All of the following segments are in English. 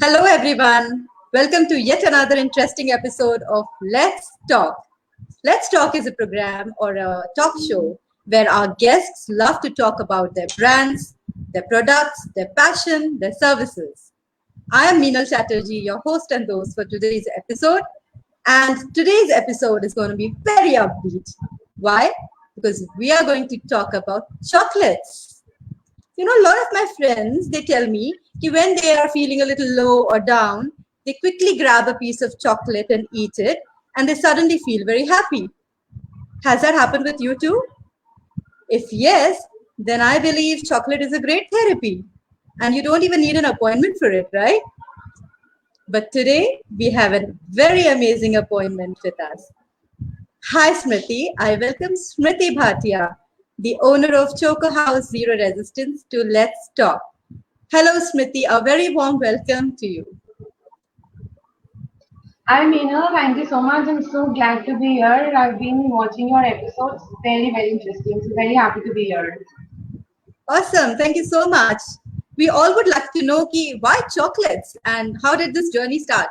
Hello, everyone. Welcome to yet another interesting episode of Let's Talk. Let's Talk is a program or a talk show where our guests love to talk about their brands, their products, their passion, their services. I am Meenal Chatterjee, your host and host for today's episode. And today's episode is going to be very upbeat. Why? Because we are going to talk about chocolates. A lot of my friends, they tell me that when they are feeling a little low or down, they quickly grab a piece of chocolate and eat it, and they suddenly feel very happy. Has that happened with you too? If yes, then I believe chocolate is a great therapy, and you don't even need an appointment for it, right? But today, we have a very amazing appointment with us. Hi, Smriti. I welcome Smriti Bhatia, the owner of Choco House Zero Resistance, to Let's Talk. Hello, Smriti. A very warm welcome to you. Hi Meena, thank you so much. I'm so glad to be here. I've been watching your episodes, very interesting. So very happy to be here. Awesome. Thank you so much. We all would like to know why chocolates and how did this journey start?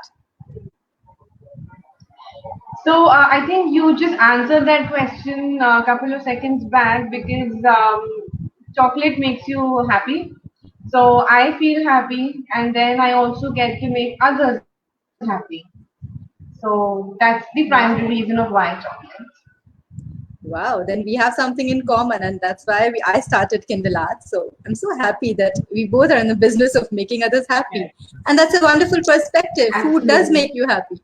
So I think you just answered that question a couple of seconds back because chocolate makes you happy. So I feel happy, and then I also get to make others happy. So that's the primary reason of Wow. why chocolate. Wow. Then we have something in common, and that's why I started Kindle Art. So I'm so happy that we both are in the business of making others happy. Correct. And that's a wonderful perspective. Food does Absolutely. make you happy.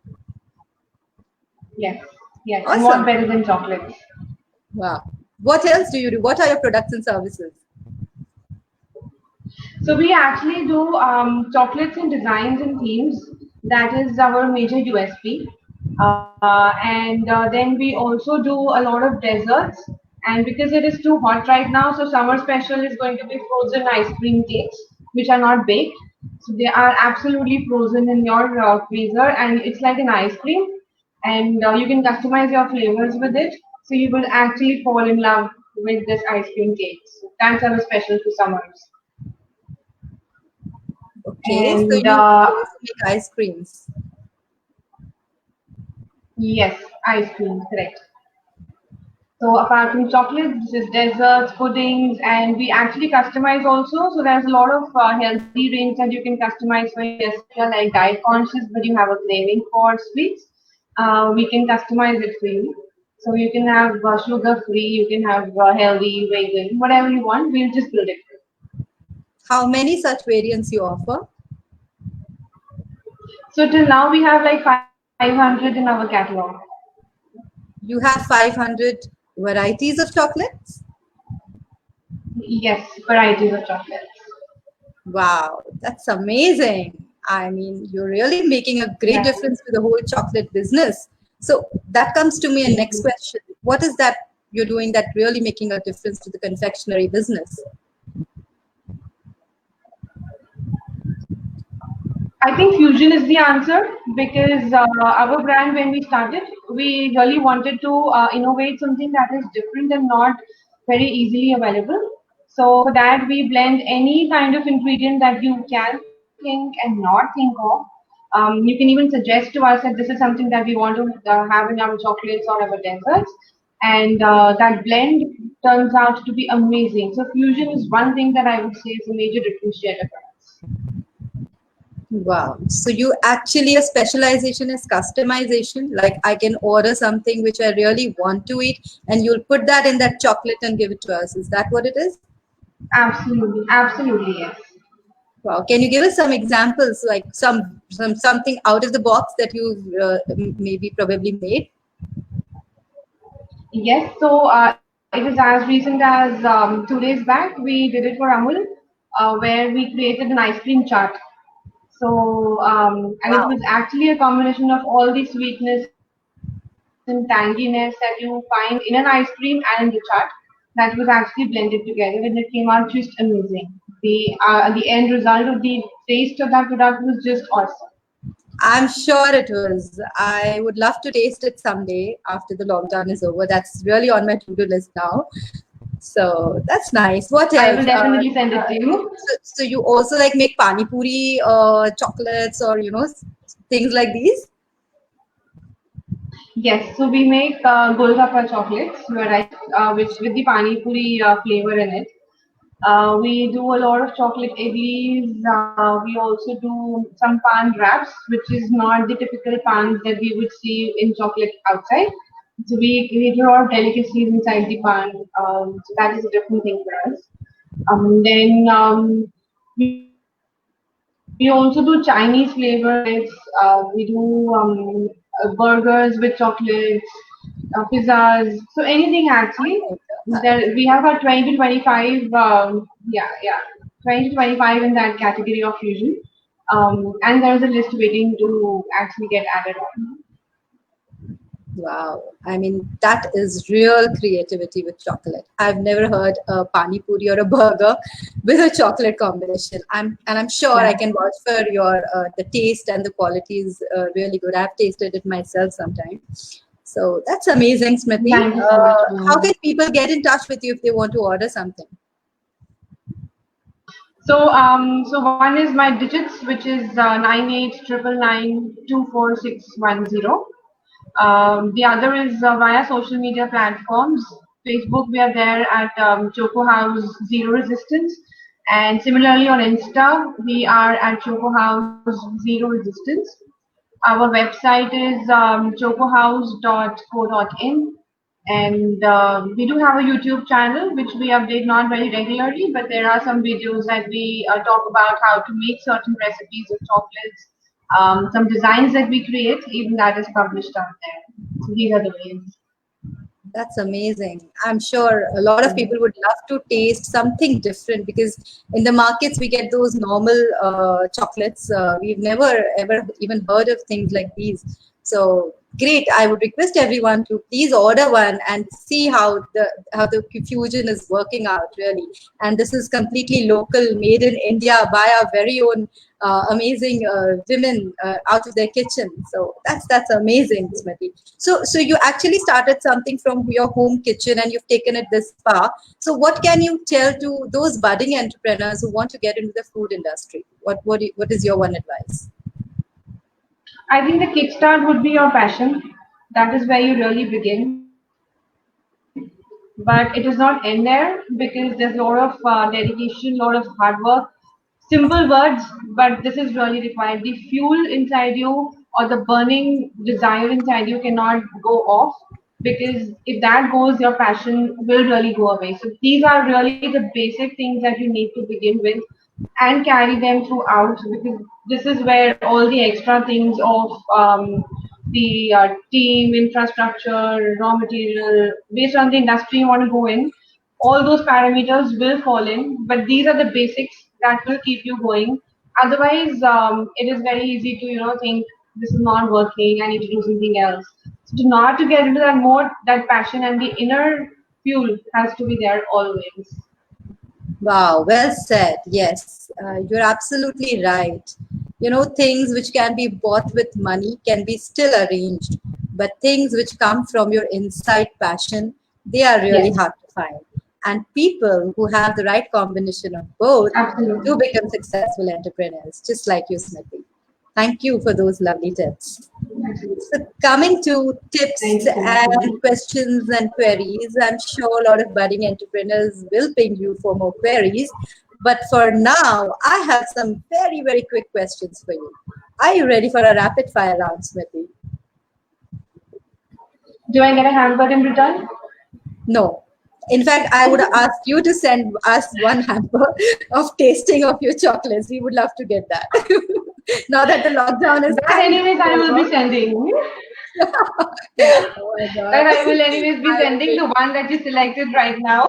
Yes. Yes. And what Awesome. better than chocolates? Wow. What else do you do? What are your products and services? So we actually do chocolates and designs and themes. That is our major USP. And then we also do a lot of desserts. And because it is too hot right now, so summer special is going to be frozen ice cream cakes, which are not baked. So they are absolutely frozen in your freezer, and it's like an ice cream. And you can customize your flavors with it. So you will actually fall in love with this ice cream cake. So that's our special for summers. Okay. So And you also make ice creams. yes, ice cream, correct. So apart from chocolate, this is desserts, puddings, and we actually customize also. So there's a lot of healthy range that you can customize for yourself. If you're like diet conscious, but you have a craving for sweets, we can customize it for you. So you can have sugar free, you can have healthy, vegan, whatever you want. We'll just build it for you. How many such variants you offer? So till now we have like 500 in our catalog. You have 500 varieties of chocolates? Yes, varieties of chocolates. Wow, that's amazing. I mean, you're really making a great Yes. difference to the whole chocolate business. So that comes to me a Thank next you. question. What is that you're doing that really making a difference to the confectionery business? I think fusion is the answer because our brand, when we started, we really wanted to innovate something that is different and not very easily available. So for that, we blend any kind of ingredient that you can think and not think of. You can even suggest to us that this is something that we want to have in our chocolates or our desserts, and that blend turns out to be amazing. So fusion is one thing that I would say is a major differentiator for us. Wow. So you actually, a specialization is customization. Like I can order something which I really want to eat and you'll put that in that chocolate and give it to us. Is that what it is? Absolutely, absolutely, yes. Wow. Can you give us some examples, like something out of the box that you've maybe probably made? Yes, so it is as recent as 2 days back. We did it for Amul, where we created an ice cream chart. So, and it Wow. was actually a combination of all the sweetness and tanginess that you find in an ice cream and in the chart that was actually blended together, and it came out just amazing. The end result of the taste of that product was just awesome. I'm sure it was. I would love to taste it someday after the lockdown is over. That's really on my to-do list now. So that's nice. What I else? will definitely send it to you. So you also like make pani puri chocolates or things like these? Yes, so we make Golgappa chocolates, you are right, which with the pani puri flavor in it. We do a lot of chocolate idlis. We also do some pan wraps, which is not the typical pans that we would see in chocolate outside. So we do a lot of delicacies inside the pan. So that is a different thing for us. Then we also do Chinese flavors. We do burgers with chocolates, pizzas. So anything actually. Oh, There we have about 20 to 25. Yeah, 20 to 25 in that category of fusion. And there's a list waiting to actually get added on. wow. I mean, that is real creativity with chocolate. I've never heard a pani puri or a burger with a chocolate combination. I'm sure I Yeah. can vouch for your the taste and the quality is really good. I've tasted it myself sometime. So that's amazing, Smriti. Thank you so much. How can people get in touch with you if they want to order something? So one is my digits, which is 9899924610. The other is via social media platforms. Facebook, we are there at Choco House Zero Resistance. And similarly on Insta, we are at Choco House Zero Resistance. Our website is chocohouse.co.in. And we do have a YouTube channel which we update not very regularly, but there are some videos that we talk about how to make certain recipes of chocolates, some designs that we create, even that is published out there. So these are the ways. That's amazing. I'm sure a lot of people would love to taste something different because in the markets we get those normal chocolates. We've never ever even heard of things like these. So great. I would request everyone to please order one and see how the fusion is working out really. And this is completely local, made in India by our very own amazing women out of their kitchen. So that's amazing, Smriti. So you actually started something from your home kitchen and you've taken it this far. So what can you tell to those budding entrepreneurs who want to get into the food industry? What is your one advice? I think the kickstart would be your passion. That is where you really begin. But it does not end there because there's a lot of dedication, a lot of hard work. Simple words, but this is really required. The fuel inside you or the burning desire inside you cannot go off because if that goes, your passion will really go away. So these are really the basic things that you need to begin with and carry them throughout because this is where all the extra things of the team, infrastructure, raw material, based on the industry you want to go in, all those parameters will fall in, but these are the basics that will keep you going. Otherwise, it is very easy to think this is not working. I need to do something else. So to not to get into that mode, that passion and the inner fuel has to be there always. Wow, well said. Yes, you're absolutely right. Things which can be bought with money can be still arranged, but things which come from your inside passion, they are really Yes, hard to find. And people who have the right combination of both do absolutely. become successful entrepreneurs, just like you, Smriti. Thank you for those lovely tips. Absolutely. So coming to Thank tips you so much. and questions and queries, I'm sure a lot of budding entrepreneurs will ping you for more queries. But for now, I have some very, very quick questions for you. Are you ready for a rapid fire round, Smriti? Do I get a hamper in return? No. In fact, I would ask you to send us one hamper of tasting of your chocolates. We would love to get that. Now that the lockdown is That kind of anyways I will over. be sending. Yeah. Oh my That God. I will anyways be I will sending wait. the one that you selected right now.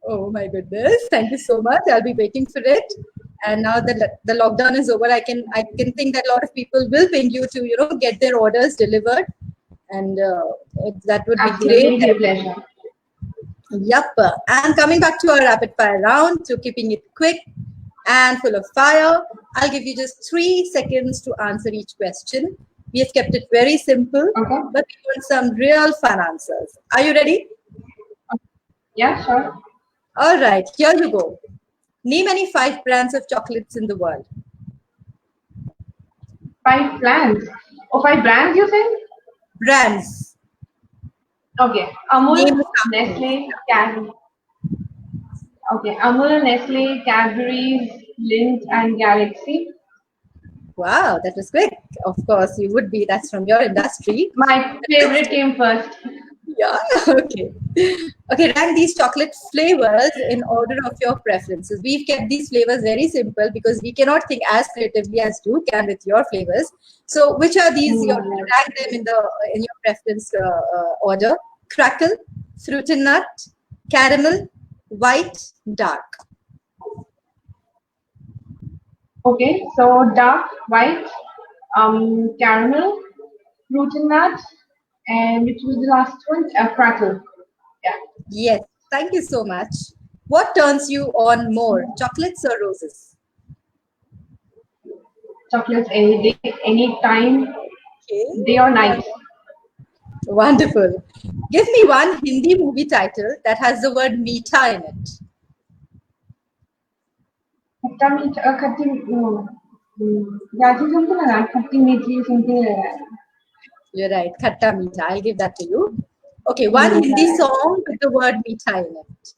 Oh my goodness. Thank you so much. I'll be waiting for it. And now that the lockdown is over, I can think that a lot of people will ping you to, get their orders delivered. And that would be Absolutely, great. it'll be a pleasure. Yep. And coming back to our rapid fire round, to keeping it quick and full of fire, I'll give you just 3 seconds to answer each question. We have kept it very simple, Okay. but we want some real fun answers. Are you ready? Yeah, sure. All right, here you go. Name any 5 brands of chocolates in the world. 5 plans. Oh, 5 brands you said? Brands. Okay. Amul, Name the companies. Nestle, Cadbury. Okay. Amul, Nestle, Cadbury's, Lindt, and Galaxy. Wow, that was quick. Of course, you would be. That's from your industry. My favorite came first. Yeah, okay. Okay, rank these chocolate flavors in order of your preferences. We've kept these flavors very simple because we cannot think as creatively as you can with your flavors. So, which are these? Your Hmm. rank them in your preference order: crackle, fruit and nut, caramel, white, dark. Okay. So dark, white, caramel, fruit and nut, and which was the last one? Crackle. Yeah. Yes, thank you so much. What turns you on more, chocolates or roses? Chocolates any day, any time, day or Okay, night. wonderful. Give me one Hindi movie title that has the word meetha in it. खट्टा मीठा खट्टी याची something like that. खट्टी मीठी something like that. You're right, khatta meetha. I'll give that to you. Okay, one Hindi Hmm. song with the word meetha in it.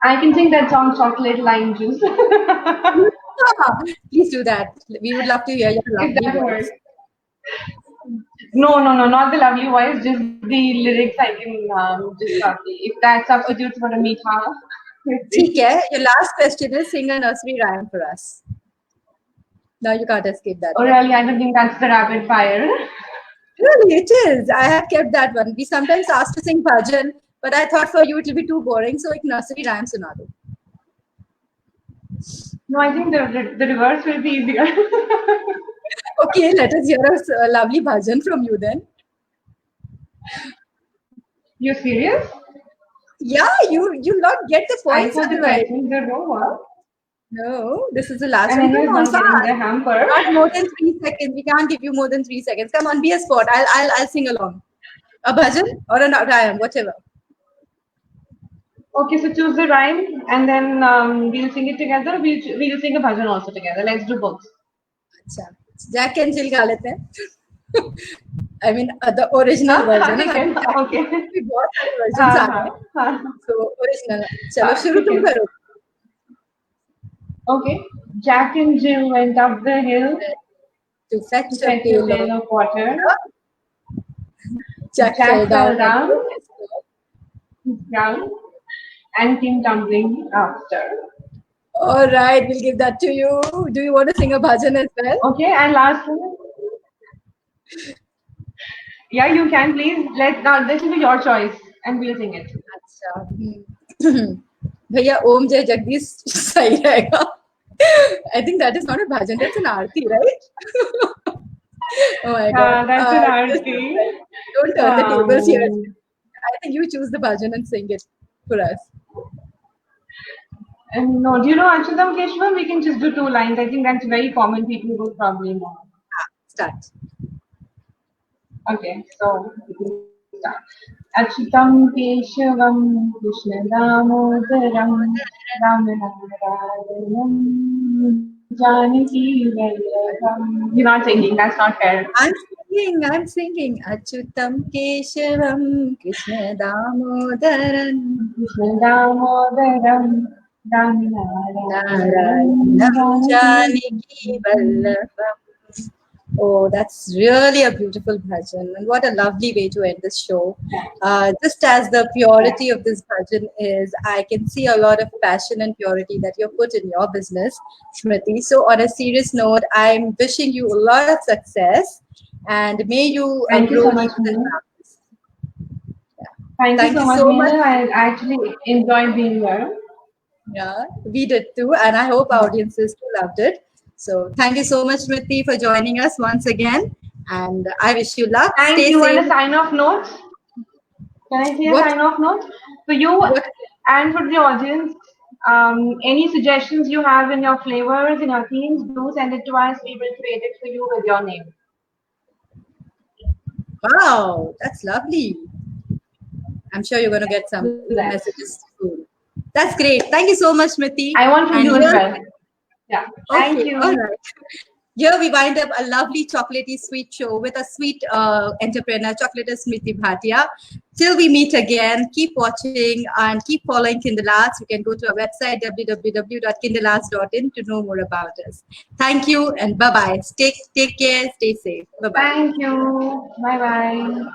I can sing that song, Chocolate Lime Juice, Ah, please do that. We would love to hear your if lovely that works. voice. No, no, no, not the lovely voice, just the lyrics I can just copy. If that substitutes for a meetha, ठीक है. Your last question is sing a nursery rhyme for us. Now you can't escape that or one. really, I don't think that's the rapid fire. Really, it is. I have kept that one. We sometimes ask to sing bhajan, but I thought for you it will be too boring, so एक nursery rhyme सुना दो. No, I think the reverse will be easier. Okay, let us hear a lovely bhajan from you then. You serious? Yeah, you not get the I points thought the otherwise. questions are over. No, this is the last And one. Come anyways, on, not getting fast. the hamper. Not more than 3 seconds. We can't give you more than 3 seconds. Come on, be a sport. I'll sing along. A bhajan or a rhyme, whatever. Okay, so choose the rhyme and then we'll sing it together. We'll sing a bhajan also together. Let's do both. अच्छा, Jack and Jill गा लेते हैं. I mean, the original हाँ हाँ version. ठीक है. है. Jack Okay. की बहुत सारे versions हाँ आ हाँ गए. हाँ So original. चलो हाँ शुरू ठीक है. तुम करो. Okay. Jack and Jill went up the hill To to fetch a fetch a pail of pail of water. water, Jack fell Jack down fell on down his ground and came tumbling after. All right, we'll give that to you. Do you want to sing a bhajan as well? Okay, and last one. Yeah, you can please. Now this will be your choice, and we'll sing it. अच्छा. भैया ओम जय जगदीश सही रहेगा. I think that is not a bhajan, that's an aarti, right? Oh my god. That's an Just arti. don't turn the tables here. Um, I think you choose the bhajan and sing it for us. and no, do you know Achutam Keshwam? We can just do 2 lines. I think that's very common. People would probably know. Start. Okay, so we can start. Achutam Keshavam Krishna Damodaram Ramanarayanam Janaki Vallabham. You're not singing, that's not fair. I'm singing. Achyutam Keshavam Krishna Damodaran Krishna Damodaram Narayanam Ramanarayanam Janaki. Janaki Vallabham. Oh, that's really a beautiful bhajan, and what a lovely way to end this show. Just as the purity of this bhajan is, I can see a lot of passion and purity that you've put in your business, Smriti. So, on a serious note, I'm wishing you a lot of success, and may you Thank you grow so much, leaps and Neil. bounds. Thank you Thank so you much, so much. Neil. I actually enjoyed being here. Yeah, we did too, and I hope our audiences too loved it. So, thank you so much, Smriti, for joining us once again, and I wish you luck. Thank Stay you. And safe. a sign off note. Can I say a What? sign off note? For you What? and for the audience, any suggestions you have in your flavors, in your themes, do send it to us. We will create it for you with your name. Wow, that's lovely. I'm sure you're going to get some Do that. messages soon. That's great. Thank you so much, Smriti. I want from And you as here- well. Yeah. Thank Okay, you. all right. Here we wind up a lovely chocolatey sweet show with a sweet entrepreneur, Chocolater Smriti Bhatia. Till we meet again, keep watching and keep following Kindle Arts. You can go to our website, www.kindelarts.in, to know more about us. Thank you and bye-bye. Take care, stay safe. Bye-bye. Thank you. Bye bye.